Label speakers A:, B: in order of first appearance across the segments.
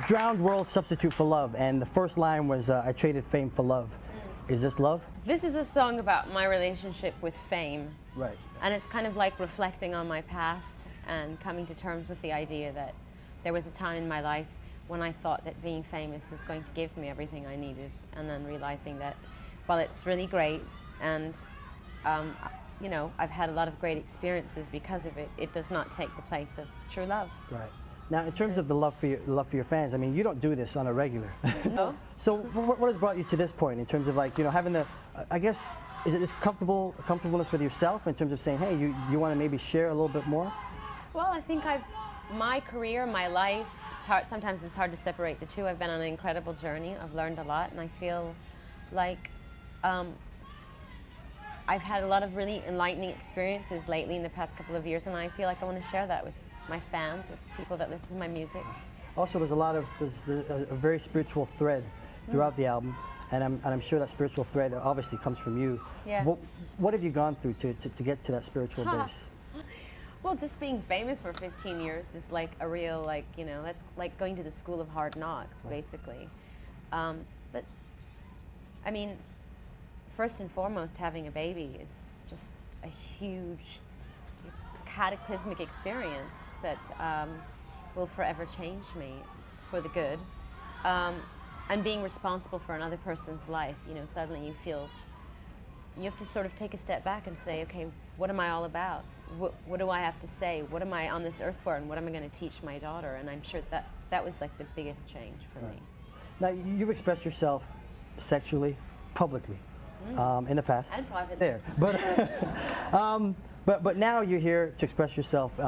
A: Drowned world substitute for love, and the first line was, I traded fame for love. Is this love?
B: This is a song about my relationship with fame.
A: Right.
B: And it's kind of like reflecting on my past and coming to terms with the idea that there was a time in my life when I thought that being famous was going to give me everything I needed, and then realizing that, well, it's really great, and you know, I've had a lot of great experiences because of it. It does not take the place of true love.
A: Right. Now, in terms of the love for your fans, I mean, you don't do this on a regular.
B: No.
A: So, what has brought you to this point in terms of, like, you know, having the, I guess, is it comfortableness with yourself in terms of saying, hey, you want to maybe share a little bit more?
B: Well, I think my career, my life, sometimes it's hard to separate the two. I've been on an incredible journey. I've learned a lot, and I feel like I've had a lot of really enlightening experiences lately in the past couple of years, and I feel like I want to share that with my fans, with people that listen to my music.
A: Also, there's a very spiritual thread throughout the album, and I'm sure that spiritual thread obviously comes from you.
B: Yeah.
A: What have you gone through to get to that spiritual base?
B: Well, just being famous for 15 years is like a real, like, you know, that's like going to the school of hard knocks, basically. But, I mean, first and foremost, having a baby is just a huge, cataclysmic experience that will forever change me for the good. And being responsible for another person's life, you know, suddenly you feel, you have to sort of take a step back and say, okay, what am I all about? What do I have to say? What am I on this earth for, and what am I going to teach my daughter? And I'm sure that was like the biggest change for me.
A: Now, you've expressed yourself sexually, publicly, in the past.
B: And privately.
A: There. But now you're here to express yourself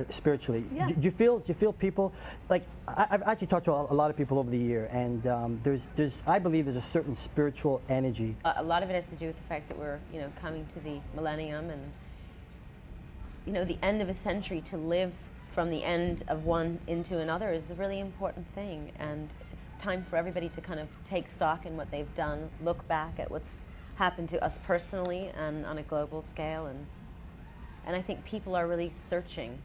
A: spiritually.
B: Yeah.
A: Do you feel people, like, I've actually talked to a lot of people over the year, and I believe there's a certain spiritual energy.
B: A lot of it has to do with the fact that we're, you know, coming to the millennium, and, you know, the end of a century. To live from the end of one into another is a really important thing, and it's time for everybody to kind of take stock in what they've done, look back at what's happened to us personally and on a global scale, and I think people are really searching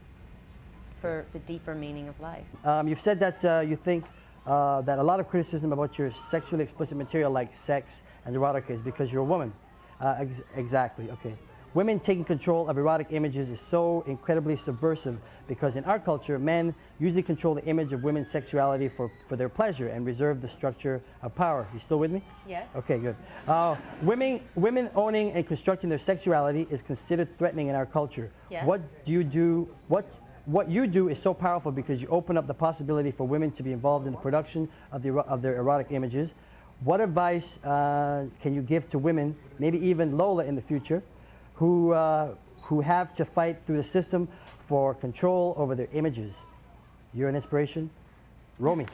B: for the deeper meaning of life.
A: You've said that you think that a lot of criticism about your sexually explicit material, like sex and erotica, is because you're a woman. Exactly, okay. Women taking control of erotic images is so incredibly subversive because in our culture, men usually control the image of women's sexuality for their pleasure and reserve the structure of power. You still with me?
B: Yes.
A: Okay, good. Women owning and constructing their sexuality is considered threatening in our culture.
B: Yes.
A: What do you do? What you do is so powerful because you open up the possibility for women to be involved in the production of their erotic images. What advice can you give to women, maybe even Lola in the future, who have to fight through the system for control over their images? You're an inspiration. Romy.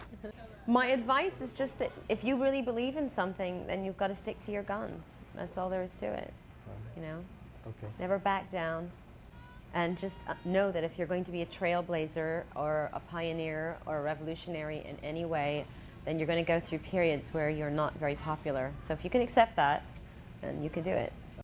B: My advice is just that if you really believe in something, then you've got to stick to your guns. That's all there is to it, you know?
A: Okay.
B: Never back down. And just know that if you're going to be a trailblazer or a pioneer or a revolutionary in any way, then you're going to go through periods where you're not very popular. So if you can accept that, then you can do it.